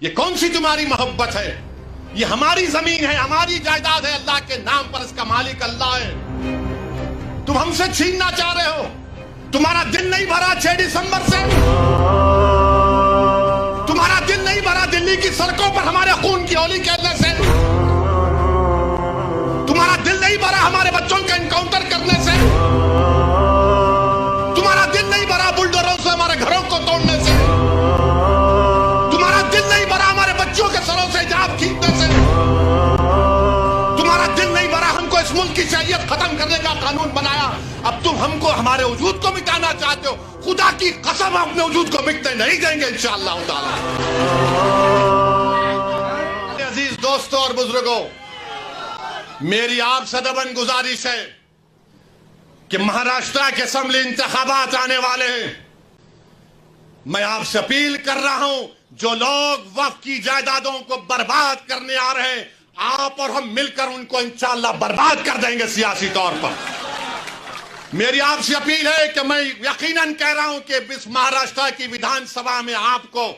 یہ کون سی تمہاری محبت ہے؟ یہ ہماری زمین ہے، ہماری جائیداد ہے، اللہ کے نام پر اس کا مالک اللہ ہے۔ تم ہم سے چھیننا چاہ رہے ہو؟ تمہارا دل نہیں بھرا 6 دسمبر سے؟ تمہارا دل نہیں بھرا دلی کی سڑکوں پر ہمارے خون کی ہولی کھیلنے سے؟ تمہارا دل نہیں بھرا ہمارے بچوں کا انکاؤنٹر کرنے سے؟ تمہارا دل نہیں بھرا بلڈوزروں سے ہمارے گھروں کو توڑنے سے؟ تمہارا دل نہیں بھرا ہمارے بچوں کے سروں سے حجاب کھینچنے سے؟ تمہارا دل نہیں بھرا ہم کو اس ملک کی شریعت ختم کرنے کا قانون بنایا، اب تم ہم کو ہمارے وجود کو مٹانا چاہتے ہو؟ خدا کی قسم اپنے وجود کو مٹنے نہیں دیں گے انشاءاللہ تعالی۔ عزیز دوستوں اور بزرگوں، میری آپ سے دبن گزارش ہے کہ مہاراشٹر کے اسمبلی انتخابات آنے والے ہیں۔ میں آپ سے اپیل کر رہا ہوں، جو لوگ وقف کی جائیدادوں کو برباد کرنے آ رہے ہیں، آپ اور ہم مل کر ان کو انشاءاللہ برباد کر دیں گے سیاسی طور پر۔ میری آپ سے اپیل ہے کہ میں یقیناً کہہ رہا ہوں کہ اس مہاراشٹر کی ویدھان سبھا میں آپ کو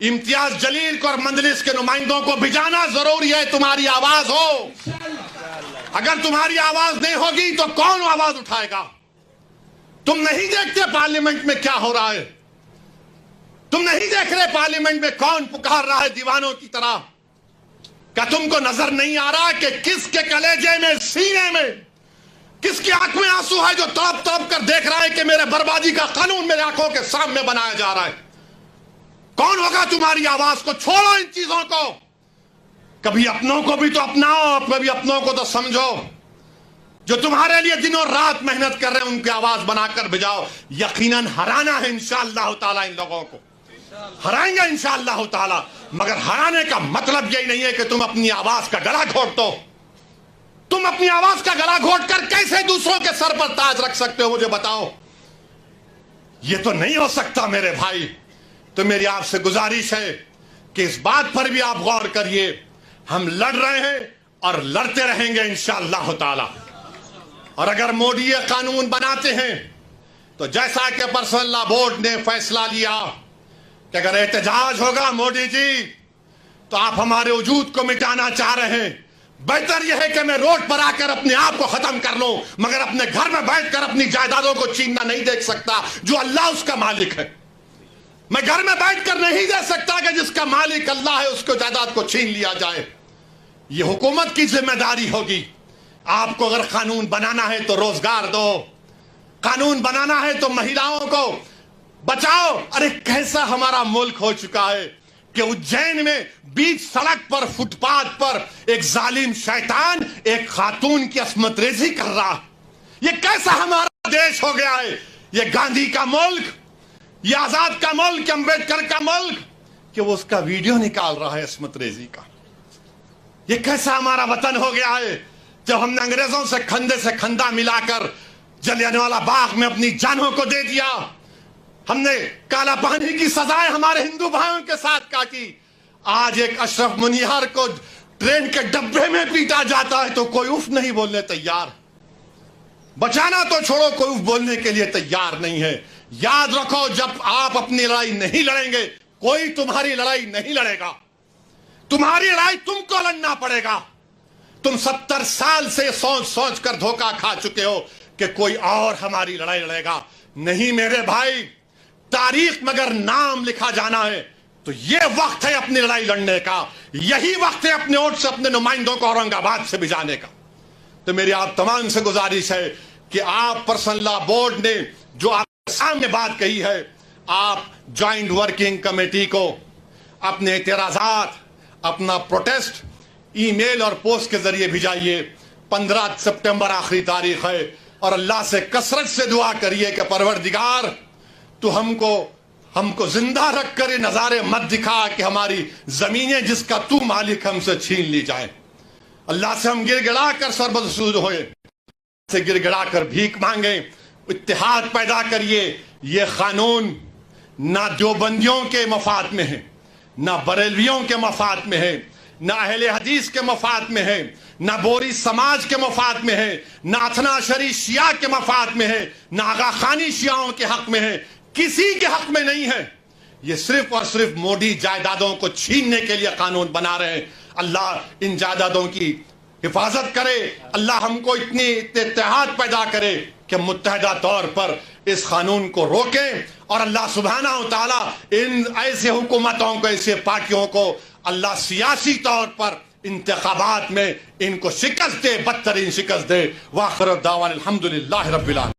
امتیاز جلیل کو اور مجلس کے نمائندوں کو بھیجانا ضروری ہے، تمہاری آواز ہو۔ اگر تمہاری آواز نہیں ہوگی تو کون آواز اٹھائے گا؟ تم نہیں دیکھتے پارلیمنٹ میں کیا ہو رہا ہے؟ تم نہیں دیکھ رہے پارلیمنٹ میں کون پکار رہا ہے دیوانوں کی طرح؟ کیا تم کو نظر نہیں آ رہا کہ کس کے کلیجے میں، سینے میں، کس کی آنکھ میں آنسو ہے جو تڑپ تڑپ کر دیکھ رہا ہے کہ میرے بربادی کا قانون میرے آنکھوں کے سامنے بنایا جا رہا ہے؟ کون ہوگا تمہاری آواز کو؟ چھوڑو ان چیزوں کو، کبھی اپنوں کو بھی تو اپناؤ، کبھی اپنوں کو تو سمجھو۔ جو تمہارے لیے دن اور رات محنت کر رہے ہیں ان کی آواز بنا کر بجاؤ۔ یقیناً ہرانا ہے انشاءاللہ تعالی ان لوگوں کو، ہرائیں گے انشاءاللہ تعالی، مگر ہرانے کا مطلب یہی نہیں ہے کہ تم اپنی آواز کا گلا گھونٹ دو۔ تم اپنی آواز کا گلا گھونٹ کر کیسے دوسروں کے سر پر تاج رکھ سکتے ہو؟ مجھے بتاؤ، یہ تو نہیں ہو سکتا میرے بھائی۔ تو میری آپ سے گزارش ہے کہ اس بات پر بھی آپ غور کریے، ہم لڑ رہے ہیں اور لڑتے رہیں گے انشاءاللہ تعالی۔ اور اگر مودی یہ قانون بناتے ہیں تو جیسا کہ پرسنل لا بورڈ نے فیصلہ لیا کہ اگر احتجاج ہوگا مودی جی تو آپ ہمارے وجود کو مٹانا چاہ رہے ہیں، بہتر یہ ہے کہ میں روڈ پر آ کر اپنے آپ کو ختم کر لوں، مگر اپنے گھر میں بیٹھ کر اپنی جائیدادوں کو چھیننا نہیں دیکھ سکتا جو اللہ اس کا مالک ہے۔ میں گھر میں بیٹھ کر نہیں دے سکتا کہ جس کا مالک اللہ ہے اس کو جائیداد کو چھین لیا جائے۔ یہ حکومت کی ذمہ داری ہوگی۔ آپ کو اگر قانون بنانا ہے تو روزگار دو، قانون بنانا ہے تو مہیلاؤں کو بچاؤ۔ ارے کیسا ہمارا ملک ہو چکا ہے کہ اجین میں بیچ سڑک پر، فٹ پاتھ پر ایک ظالم شیطان ایک خاتون کی عصمت ریزی کر رہا۔ یہ کیسا ہمارا دیش ہو گیا ہے؟ یہ گاندھی کا ملک، یہ آزاد کا ملک، امبیڈکر کا ملک، کہ وہ اس کا ویڈیو نکال رہا ہے عصمت ریزی کا۔ یہ کیسا ہمارا وطن ہو گیا ہے جب ہم نے انگریزوں سے کھندے سے کھندا ملا کر جلیانوالہ باغ میں اپنی جانوں کو دے دیا، ہم نے کالا پانی کی سزائیں ہمارے ہندو بھائیوں کے ساتھ کاٹی۔ آج ایک اشرف منیہار کو ٹرین کے ڈبے میں پیٹا جاتا ہے تو کوئی اف نہیں بولنے تیار، بچانا تو چھوڑو کوئی اف بولنے کے لیے تیار نہیں ہے۔ یاد رکھو، جب آپ اپنی لڑائی نہیں لڑیں گے کوئی تمہاری لڑائی نہیں لڑے گا۔ تمہاری لڑائی تم کو لڑنا پڑے گا۔ تم 70 سال سے سوچ سوچ کر دھوکہ کھا چکے ہو کہ کوئی اور ہماری لڑائی لڑے گا۔ نہیں میرے بھائی، تاریخ مگر نام لکھا جانا ہے تو یہ وقت ہے اپنی لڑائی لڑنے کا، یہی وقت ہے اپنے ووٹ سے اپنے نمائندوں کو اورنگ آباد سے بھجانے کا۔ تو میری آپ تمام سے گزارش ہے کہ آپ پرسنل لا بورڈ نے جو آپ کے سامنے بات کہی ہے، آپ جوائنٹ ورکنگ کمیٹی کو اپنے اعتراضات، اپنا پروٹیسٹ ای میل اور پوسٹ کے ذریعے بھیجائیے۔ 15 سپٹمبر آخری تاریخ ہے، اور اللہ سے کثرت سے دعا کریے کہ پروردگار تو ہم کو زندہ رکھ کر یہ نظارے مت دکھا کہ ہماری زمینیں جس کا تو مالک ہم سے چھین لی جائیں۔ اللہ سے ہم گر گڑا کر سربسود ہوئے، سے گر گڑا کر بھیک مانگیں، اتحاد پیدا کریے۔ یہ قانون نہ دیوبندیوں کے مفاد میں ہے، نہ بریلویوں کے مفاد میں ہے، نہ اہل حدیث کے مفاد میں ہے، نہ بوری سماج کے مفاد میں ہے، نہ اثنا عشری شیعہ کے مفاد میں ہے، نہ آغا خانی شیعوں کے حق میں ہے، کسی کے حق میں نہیں ہے۔ یہ صرف اور صرف موڈی جائیدادوں کو چھیننے کے لیے قانون بنا رہے ہیں. اللہ ان جائیدادوں کی حفاظت کرے. اللہ ہم کو اتنی اتحاد پیدا کرے کہ متحدہ طور پر اس قانون کو روکیں, اور اللہ سبحانہ و تعالیٰ ان ایسے حکومتوں کو, ایسے پارٹیوں کو اللہ سیاسی طور پر انتخابات میں ان کو شکست دے, بدترین شکست دے. وآخر دعوانا الحمدللہ رب العالمین.